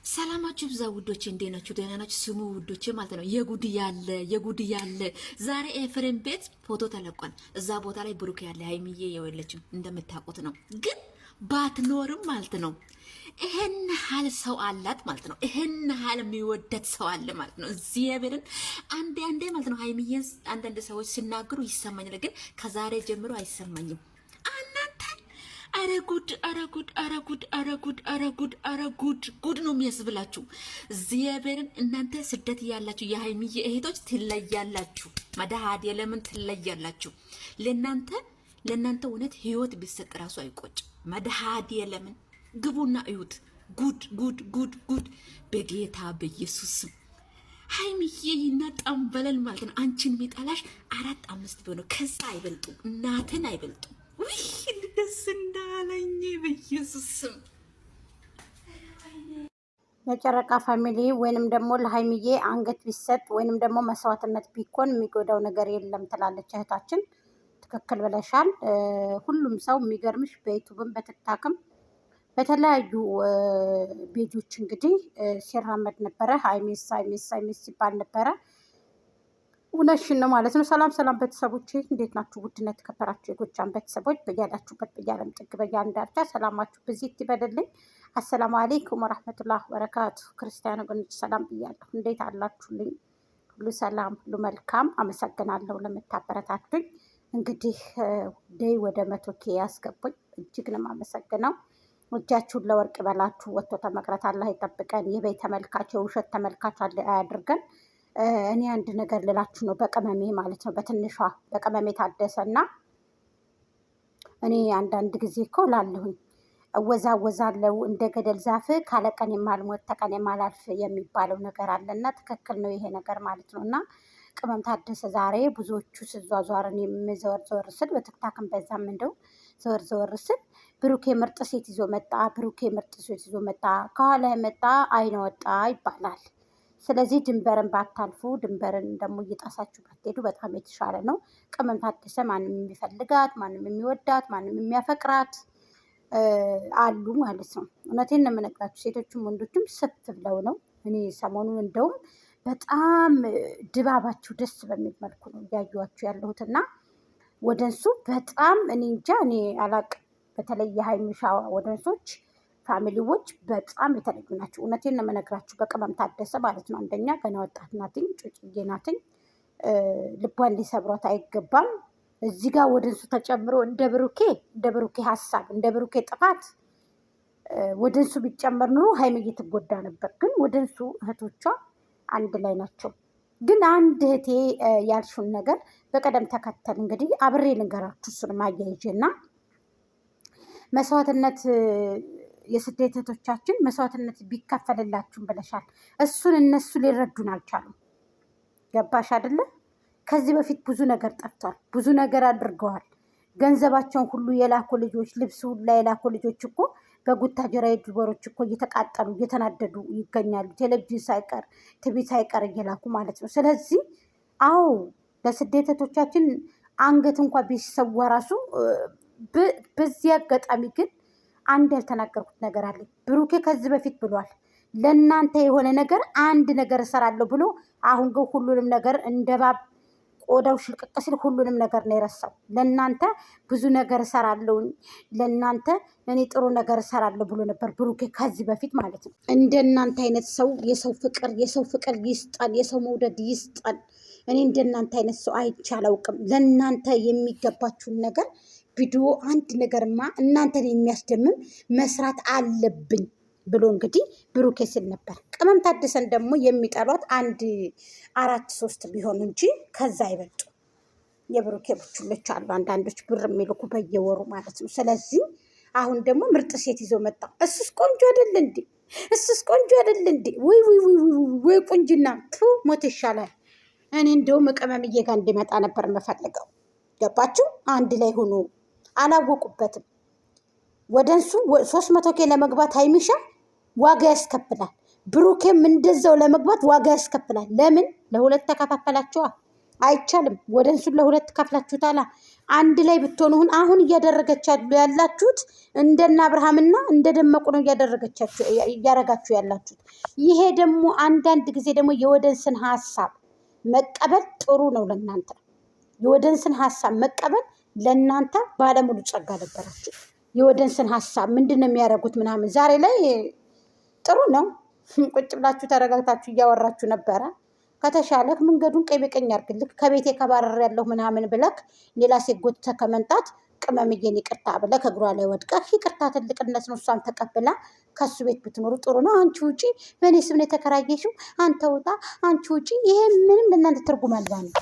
ሰላማችሁ ብዛ ውዶቼ፣ እንዴት ናችሁ? ደህና ናችሁ? ስሙ ውዶቼ ማለት ነው። የጉድ ያለ ዛሬ ኤፍሬም ቤት ፎቶ ተለቋል። እዛ ቦታ ላይ ብሩክ ያለ ሃይሚዬ የወለችም እንደምታውቁት ነው። ግን ባትኖርም ማለት ነው ይሄን ሀል ሰው አላት ማለት ነው። ይሄን ሀል የሚወደድ ሰው አለ ማለት ነው። እግዚአብሔርን አንዴ ማለት ነው ሃይሚዬን አንዳንድ ሰዎች ሲናገሩ ይሰማኛል፣ ግን ከዛሬ ጀምሮ አይሰማኝም። ጉድ ነው የሚያስብላችሁ። እግዚአብሔርን እናንተ ስደት ያላችሁ የሃይሚዬ እህቶች ትለያላችሁ። መድኃኒዓለምን ትለያላችሁ። ለእናንተ እውነት ህይወት ቢሰጥ ራሱ አይቆጭ። መድኃኒዓለምን ግቡና እዩት። ጉድ በጌታ በኢየሱስም ሃይሚዬ ይናጣም በለል ማለት ነው። አንቺን የሚጠላሽ 4-5 ቢሆነው ከዛ አይበልጡ፣ እናትን አይበልጡ። ውይ ደስ እንዳለኝ በኢየሱስ ስም። የጨረቃ ፋሚሊ ወይንም ደግሞ ለሃይሚዬ አንገት ቢሰጥ ወይንም ደግሞ መስዋዕትነት ቢኮን የሚጎዳው ነገር የለም ትላለች እህታችን። ትክክል ብለሻል። ሁሉም ሰው የሚገርምሽ በዩቱብም በቲክታክም በተለያዩ ቤጆች እንግዲህ ሲራመድ ነበረ። ሃይሚስ ሲባል ነበረ። እውነትሽን ነው ማለት ነው። ሰላም ቤተሰቦቼ እንዴት ናችሁ? ውድና የተከበራችሁ የጎጃም ቤተሰቦች በያላችሁበት በያለም ጥግ በያለም ዳርቻ ሰላማችሁ ብዚት ይበልልኝ። አሰላሙ አለይኩም ወራህመቱላህ ወበረካቱ። ክርስቲያን ወገኖች ሰላም ብያለሁ። እንዴት አላችሁልኝ? ሁሉ ሰላም፣ ሁሉ መልካም። አመሰግናለሁ ለምታበረታቱኝ። እንግዲህ ደይ ወደ 100K ያስገቡኝ እጅግ ነው የማመሰግነው። እጃችሁን ለወርቅ በላችሁ። ወጥቶ ተመቅረት አላህ ይጠብቀን። የበይ ተመልካች የውሸት ተመልካች አያድርገን። እኔ አንድ ነገር ልላችሁ ነው፣ በቅመሜ ማለት ነው፣ በትንሿ በቅመሜ ታደሰና እኔ አንዳንድ ጊዜ እኮ ላለሁኝ እወዛወዛለው እንደ ገደል ዛፍ ካለቀን የማልሞት ተቀን የማላልፍ የሚባለው ነገር አለና ትክክል ነው ይሄ ነገር ማለት ነው። እና ቅመም ታደሰ ዛሬ ብዙዎቹ ስዟዟርን የምዘወር ስል በትክታክም በዛም እንደው ዘወር ስል ብሩኬ ምርጥ ሴት ይዞ መጣ፣ ከኋላ የመጣ አይነ ወጣ ይባላል። ስለዚህ ድንበርን ባታልፉ፣ ድንበርን ደግሞ እየጣሳችሁ ባትሄዱ በጣም የተሻለ ነው። ቅመም ታደሰ ማንም የሚፈልጋት ማንም የሚወዳት ማንም የሚያፈቅራት አሉ ማለት ነው። እውነቴን ነው የምነግራችሁ። ሴቶችም ወንዶችም ስፍ ብለው ነው። እኔ ሰሞኑን እንደውም በጣም ድባባችሁ ደስ በሚል መልኩ ነው እያዩዋችሁ ያለሁትና ወደንሱ በጣም እኔ እንጃ እኔ አላቅም። በተለይ የሃይሚሻ ወደንሶች ፋሚሊዎች በጣም የተለዩ ናቸው። እውነቴን ነው የምነግራችሁ። በቅመም ታደሰ ማለት ነው። አንደኛ ገና ወጣት ናትኝ፣ ጩጭዬ ናትኝ። ልቧን ሊሰብሯት አይገባም። እዚህ ጋር ወደንሱ ተጨምሮ እንደ ብሩኬ ሀሳብ እንደ ብሩኬ ጥፋት ወደንሱ ቢጨመር ኑሮ ሃይሚዬ ትጎዳ ነበር። ግን ወደንሱ እህቶቿ አንድ ላይ ናቸው። ግን አንድ እህቴ ያልሽውን ነገር በቀደም ተከተል እንግዲህ አብሬ ልንገራችሁ። እሱን ማያይዤና መስዋዕትነት የስደት እህቶቻችን መስዋዕትነት ቢከፈልላችሁም ብለሻል። እሱን እነሱ ሊረዱን አልቻሉም። ገባሽ አይደለ? ከዚህ በፊት ብዙ ነገር ጠፍቷል። ብዙ ነገር አድርገዋል። ገንዘባቸውን ሁሉ የላኩ ልጆች፣ ልብስ ሁላ የላኩ ልጆች እኮ በጉታጀራ ዩቱበሮች እኮ እየተቃጠሉ እየተናደዱ ይገኛሉ። ቴሌቪዥን ሳይቀር ቲቪ ሳይቀር እየላኩ ማለት ነው። ስለዚህ አዎ ለስደት እህቶቻችን አንገት እንኳ ቢሰዋ ራሱ በዚህ አጋጣሚ ግን አንድ ያልተናገርኩት ነገር አለ። ብሩኬ ከዚህ በፊት ብሏል፣ ለእናንተ የሆነ ነገር አንድ ነገር እሰራለሁ ብሎ፣ አሁን ግን ሁሉንም ነገር እንደባብ ቆዳው ሽልቅቅ ሲል ሁሉንም ነገር ነው የረሳው። ለእናንተ ብዙ ነገር እሰራለሁ፣ ለእናንተ እኔ ጥሩ ነገር እሰራለሁ ብሎ ነበር ብሩኬ ከዚህ በፊት ማለት ነው። እንደናንተ አይነት ሰው የሰው ፍቅር ይስጠን፣ የሰው መውደድ ይስጠን። እኔ እንደናንተ አይነት ሰው አይቼ አላውቅም። ለእናንተ የሚገባችሁን ነገር ቪዲዮ አንድ ነገርማ እናንተን የሚያስደምም መስራት አለብኝ ብሎ እንግዲህ ብሩኬ ሲል ነበር። ቅመም ታደሰን ደግሞ የሚጠሏት 1-4-3 ቢሆኑ እንጂ ከዛ አይበልጡ። የብሩኬ ቡችሎች አሉ አንዳንዶች ብር የሚልኩ በየወሩ ማለት ነው። ስለዚህ አሁን ደግሞ ምርጥ ሴት ይዞ መጣ። እሱስ ቆንጆ አይደል እንዴ? ወይ ቁንጅና ሞት ይሻላል። እኔ እንደውም ቅመምዬ ጋር እንዲመጣ ነበር የምፈልገው። ገባችሁ? አንድ ላይ ሆኖ አላወቁበትም። ወደንሱ 300K ለመግባት ሃይሚሻ ዋጋ ያስከፍላል። ብሩኬም እንደዛው ለመግባት ዋጋ ያስከፍላል። ለምን? ለሁለት ተከፋፈላችኋ። አይቻልም። ወደንሱን ለሁለት ከፍላችሁታላ። አንድ ላይ ብትሆኑ አሁን ያላችሁት እንደና አብርሃምና እንደደመቁ ነው እያረጋችሁ ያላችሁት። ይሄ ደግሞ አንዳንድ ጊዜ ደግሞ የወደንስን ሀሳብ መቀበል ጥሩ ነው ለእናንተ። የወደንስን ሀሳብ መቀበል ለእናንተ ባለሙሉ ጸጋ ነበራችሁ። የወደንስን ሀሳብ ምንድን ነው የሚያደርጉት ምናምን ዛሬ ላይ ጥሩ ነው። ቁጭ ብላችሁ ተረጋግታችሁ እያወራችሁ ነበረ። ከተሻለክ መንገዱን ቀኝ በቀኝ አድርግልክ። ከቤቴ ከባረር ያለሁ ምናምን ብለክ ሌላ ሴት ጎትተህ ከመምጣት ቅመምዬን ይቅርታ ብለህ ከእግሯ ላይ ወድቀህ ይቅርታ ትልቅነት ነው። እሷን ተቀብላ ከሱ ቤት ብትኖሩ ጥሩ ነው። አንቺ ውጪ፣ በእኔ ስም ነው የተከራየሽው፣ አንተ ውጣ፣ አንቺ ውጪ። ይሄ ምንም ለእናንተ ትርጉም አልባ ነው።